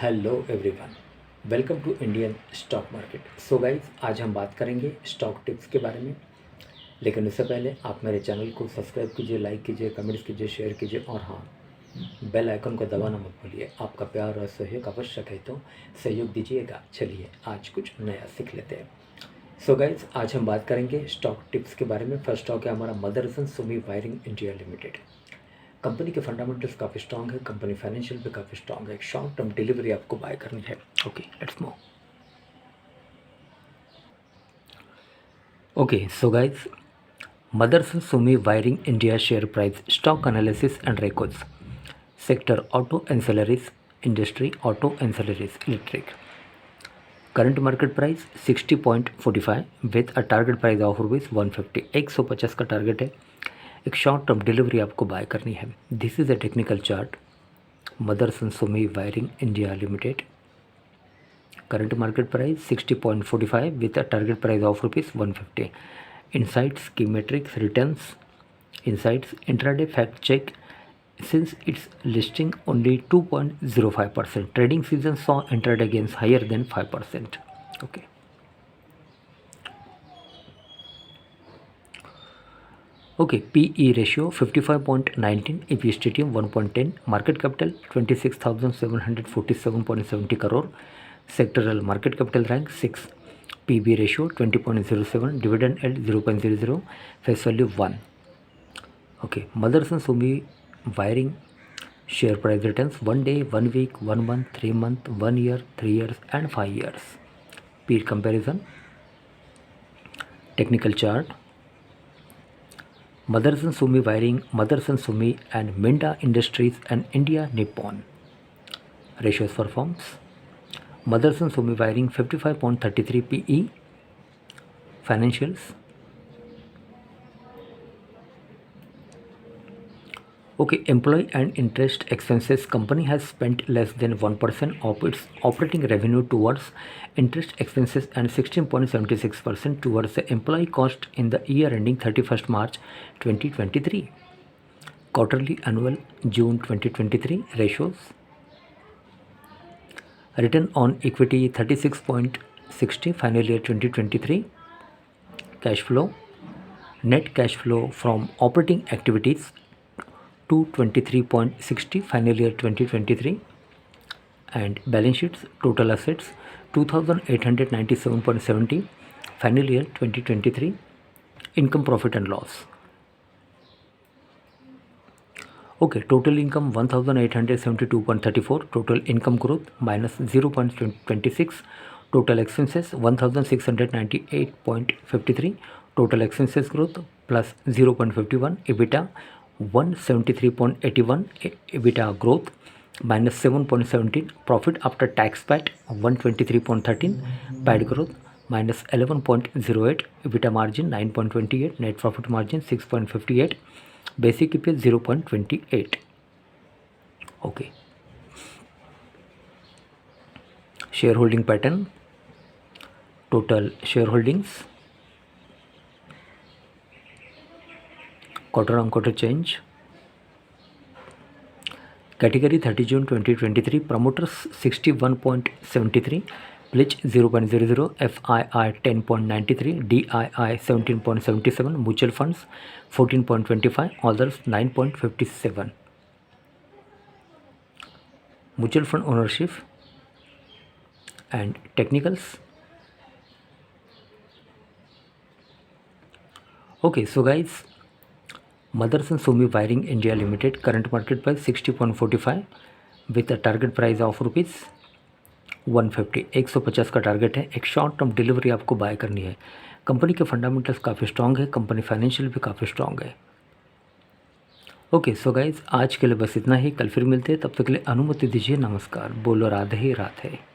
Hello everyone, welcome to Indian stock market. So guys, आज हम बात करेंगे स्टॉक टिप्स के बारे में। लेकिन उससे पहले आप मेरे चैनल को सब्सक्राइब कीजिए, लाइक कीजिए, कमेंट्स कीजिए, शेयर कीजिए और हाँ, बेल आइकन को दबाना मत भूलिए। आपका प्यार और सहयोग आवश्यक है, तो सहयोग दीजिएगा। चलिए आज कुछ नया सीख लेते हैं। सो गाइस, आज हम बात करेंगे स्टॉक टिप्स के बारे में। फर्स्ट स्टॉक है हमारा Motherson Sumi wiring India limited. Company के फंडामेंटल्स काफ़ी स्ट्रॉन्ग है, कंपनी फाइनेंशियल भी काफ़ी स्ट्रॉन्ग है। एक शॉर्ट टर्म डिलीवरी आपको बाय करनी है। Okay, let's move. Okay, so guys, Motherson Sumi wiring India share price, stock analysis and records, sector auto ancillaries, industry auto ancillaries, electric. Current market price 60.45 with a target price of ₹150। 150 का target है। एक short term delivery आपको buy करनी है। This is a technical chart, Motherson Sumi wiring India limited. Current market price 60.45 with a target price of ₹150. Insights, key metrics, returns, insights, intraday fact check. Since its listing only 2.05%, trading season saw intraday gains higher than 5%. Okay. Okay, PE ratio 55.19, EPS TTM 1.10, market capital 26,747.70 crore, sectoral market capital rank 6, PB ratio 20.07, dividend yield 0.00, face value 1. Okay, Motherson Sumi wiring share price returns 1 day, 1 week, 1 month, 3 month, 1 year, 3 years and 5 years. Peer comparison, technical chart, Motherson Sumi Wiring, Motherson Sumi and Minda Industries and India Nippon. Ratios for firms. Motherson Sumi Wiring 55.33 PE. Financials. Okay, employee and interest expenses. Company has spent less than 1% of its operating revenue towards interest expenses and 16.76% towards the employee cost in the year ending 31st March 2023. Quarterly annual June 2023 ratios. Return on equity 36.60 final year 2023. Cash flow. Net cash flow from operating activities 223.60 final year 2023. And balance sheets, total assets 2897.70 final year 2023. Income, profit and loss. Okay, total income 1872.34, total income growth minus 0.26, total expenses 1698.53, total expenses growth plus 0.51, EBITDA 173.81, EBITDA growth minus 7.17, profit after tax PAT 123.13, PAT growth minus 11.08, EBITDA margin 9.28, net profit margin 6.58, basic EPS 0.28. Okay. Shareholding pattern, total shareholdings, quarter on quarter change. Category 30 June 2023, promoters 61.73, pledge 0.00, FII 10.93, DII 17.77, mutual funds 14.25, others 9.57. Mutual fund ownership and technicals. Okay, so guys, Motherson Sumi Wiring India Limited, current market price 60.45 with a target price of ₹150। 150 का target है। एक short term delivery आपको buy करनी है। Company के fundamentals काफ़ी strong है, company financial भी काफ़ी स्ट्रॉन्ग है। ओके, सो गाइज, आज के लिए बस इतना ही। कल फिर मिलते हैं, तब तक के लिए अनुमति दीजिए। नमस्कार। बोलो राधे राधे।